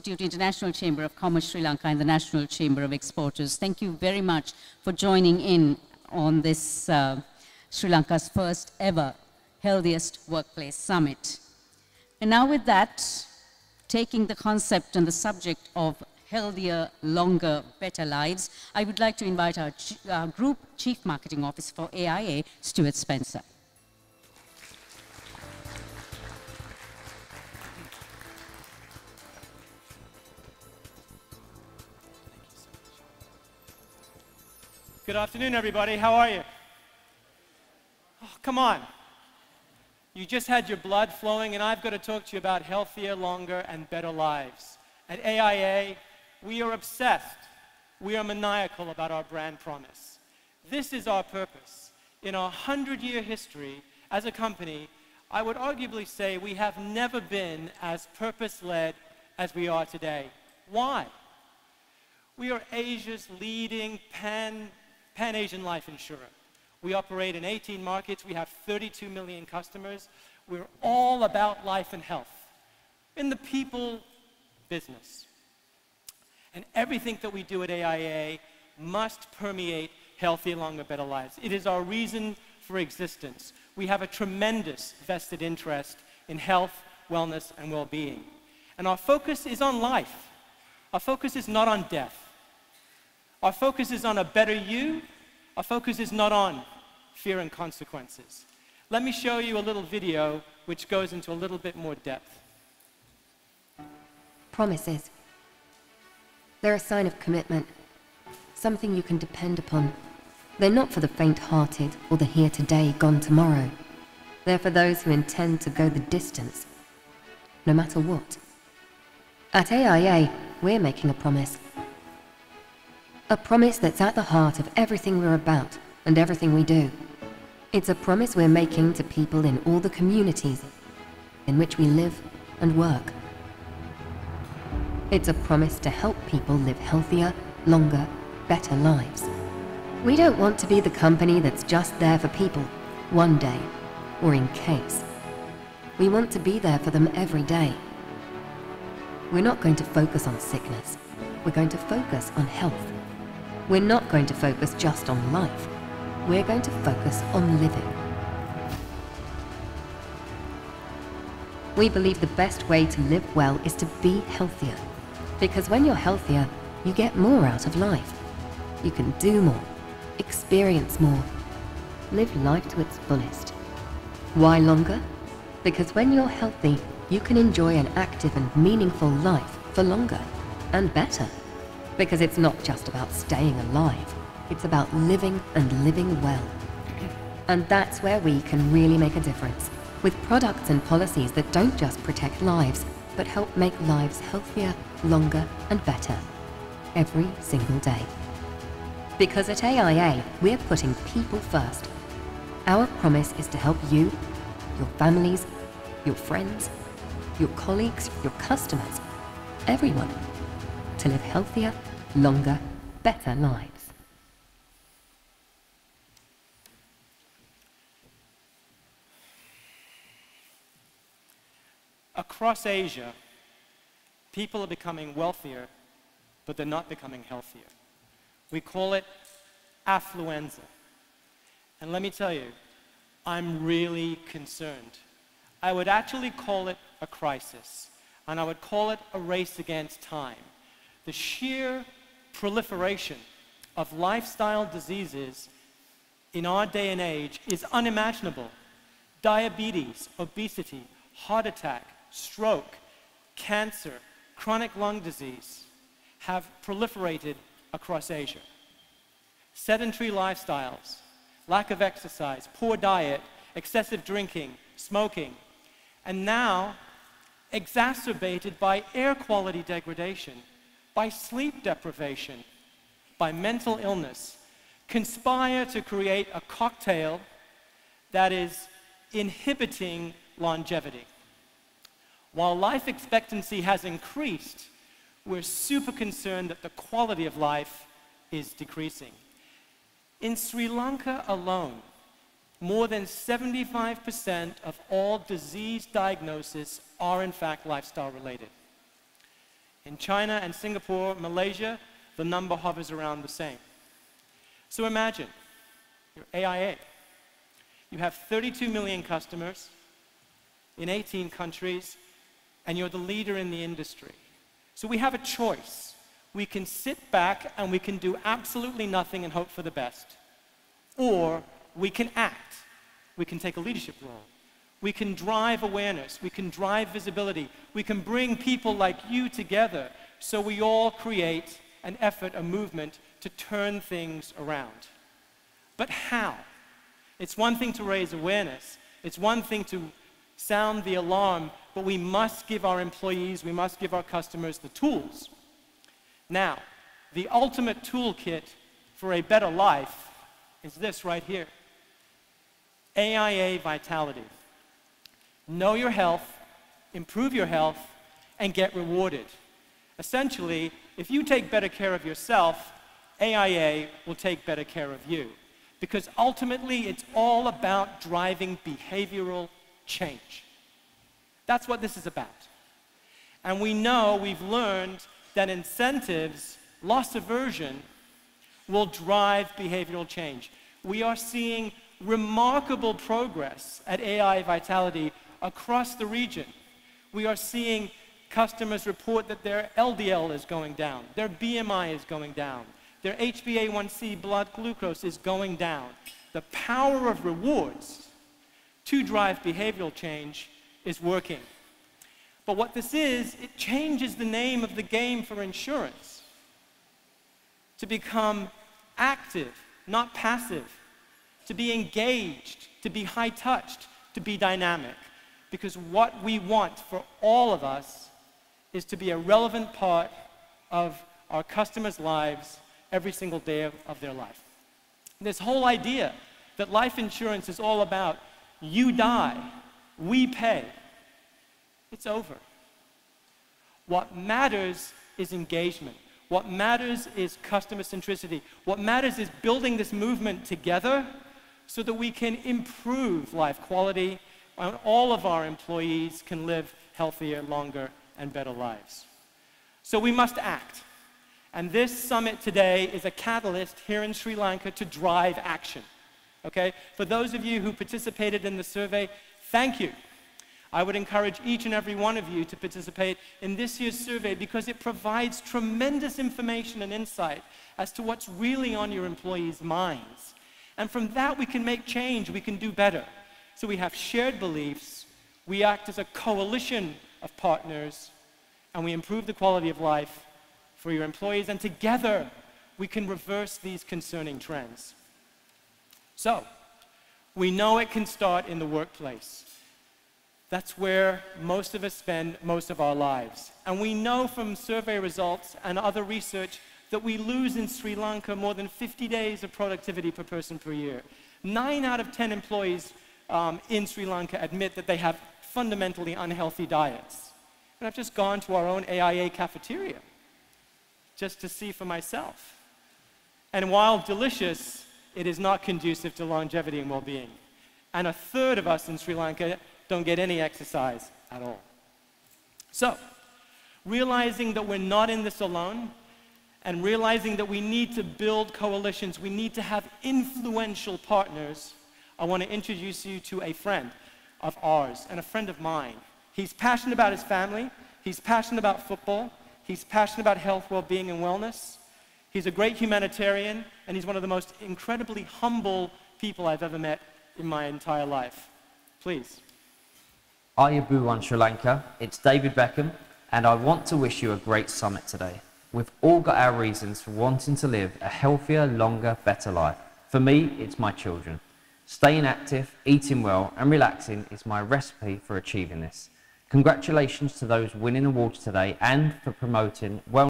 Institute, International Chamber of Commerce Sri Lanka, and the National Chamber of Exporters. Thank you very much for joining in on this Sri Lanka's first ever Healthiest Workplace Summit. And now with that, taking the concept and the subject of healthier, longer, better lives, I would like to invite our Group Chief Marketing Officer for AIA, Stuart Spencer. Good afternoon, everybody. How are you? Oh, come on. You just had your blood flowing, and I've got to talk to you about healthier, longer, and better lives. At AIA, we are obsessed. We are maniacal about our brand promise. This is our purpose. In our 100-year history as a company, I would arguably say we have never been as purpose-led as we are today. Why? We are Asia's leading Pan-Asian life insurer. We operate in 18 markets. We have 32 million customers. We're all about life and health in the people business. And everything that we do at AIA must permeate healthier, longer, better lives. It is our reason for existence. We have a tremendous vested interest in health, wellness, and well-being. And our focus is on life. Our focus is not on death. Our focus is on a better you. Our focus is not on fear and consequences. Let me show you a little video which goes into a little bit more depth. Promises. They're a sign of commitment, something you can depend upon. They're not for the faint-hearted or the here today, gone tomorrow. They're for those who intend to go the distance, no matter what. At AIA, we're making a promise. A promise that's at the heart of everything we're about and everything we do. It's a promise we're making to people in all the communities in which we live and work. It's a promise to help people live healthier, longer, better lives. We don't want to be the company that's just there for people, one day, or in case. We want to be there for them every day. We're not going to focus on sickness. We're going to focus on health. We're not going to focus just on life. We're going to focus on living. We believe the best way to live well is to be healthier. Because when you're healthier, you get more out of life. You can do more, experience more, live life to its fullest. Why longer? Because when you're healthy, you can enjoy an active and meaningful life for longer and better. Because it's not just about staying alive, it's about living and living well. And that's where we can really make a difference, with products and policies that don't just protect lives, but help make lives healthier, longer, and better, every single day. Because at AIA, we're putting people first. Our promise is to help you, your families, your friends, your colleagues, your customers, everyone, to live healthier, longer, better lives. Across Asia, people are becoming wealthier, but they're not becoming healthier. We call it affluenza. And let me tell you, I'm really concerned. I would actually call it a crisis, and I would call it a race against time. The sheer proliferation of lifestyle diseases in our day and age is unimaginable. Diabetes, obesity, heart attack, stroke, cancer, chronic lung disease have proliferated across Asia. Sedentary lifestyles, lack of exercise, poor diet, excessive drinking, smoking, and now exacerbated by air quality degradation, by sleep deprivation, by mental illness, conspire to create a cocktail that is inhibiting longevity. While life expectancy has increased, we're super concerned that the quality of life is decreasing. In Sri Lanka alone, more than 75% of all disease diagnoses are in fact lifestyle related. In China and Singapore, Malaysia, the number hovers around the same. So imagine, you're AIA. You have 32 million customers in 18 countries, and you're the leader in the industry. So we have a choice. We can sit back and we can do absolutely nothing and hope for the best. Or we can act. We can take a leadership role. We can drive awareness. We can drive visibility. We can bring people like you together so we all create an effort, a movement to turn things around. But how? It's one thing to raise awareness. It's one thing to sound the alarm, but we must give our employees, we must give our customers the tools. Now, the ultimate toolkit for a better life is this right here. AIA Vitality. Know your health, improve your health, and get rewarded. Essentially, if you take better care of yourself, AIA will take better care of you. Because ultimately, it's all about driving behavioral change. That's what this is about. And we know, we've learned that incentives, loss aversion, will drive behavioral change. We are seeing remarkable progress at AI Vitality across the region. We are seeing customers report that their LDL is going down, their BMI is going down, their HbA1c blood glucose is going down. The power of rewards to drive behavioral change is working. But what this is, it changes the name of the game for insurance to become active, not passive, to be engaged, to be high-touched, to be dynamic. Because what we want for all of us is to be a relevant part of our customers' lives every single day of their life. This whole idea that life insurance is all about you die, we pay, it's over. What matters is engagement. What matters is customer centricity. What matters is building this movement together so that we can improve life quality and all of our employees can live healthier, longer, and better lives. So we must act. And this summit today is a catalyst here in Sri Lanka to drive action. Okay? For those of you who participated in the survey, thank you. I would encourage each and every one of you to participate in this year's survey because it provides tremendous information and insight as to what's really on your employees' minds. And from that, we can make change, we can do better. So we have shared beliefs, we act as a coalition of partners, and we improve the quality of life for your employees, and together we can reverse these concerning trends. So, we know it can start in the workplace. That's where most of us spend most of our lives. And we know from survey results and other research that we lose in Sri Lanka more than 50 days of productivity per person per year. 9 out of 10 employees in Sri Lanka admit that they have fundamentally unhealthy diets. And I've just gone to our own AIA cafeteria just to see for myself. And while delicious, it is not conducive to longevity and well-being. And 1/3 of us in Sri Lanka don't get any exercise at all. So, realizing that we're not in this alone, and realizing that we need to build coalitions, we need to have influential partners, I want to introduce you to a friend of ours and a friend of mine. He's passionate about his family, he's passionate about football, he's passionate about health, well-being, and wellness. He's a great humanitarian, and he's one of the most incredibly humble people I've ever met in my entire life. Please. Ayabuwan Sri Lanka, it's David Beckham, and I want to wish you a great summit today. We've all got our reasons for wanting to live a healthier, longer, better life. For me, it's my children. Staying active, eating well, and relaxing is my recipe for achieving this. Congratulations to those winning awards today and for promoting wellness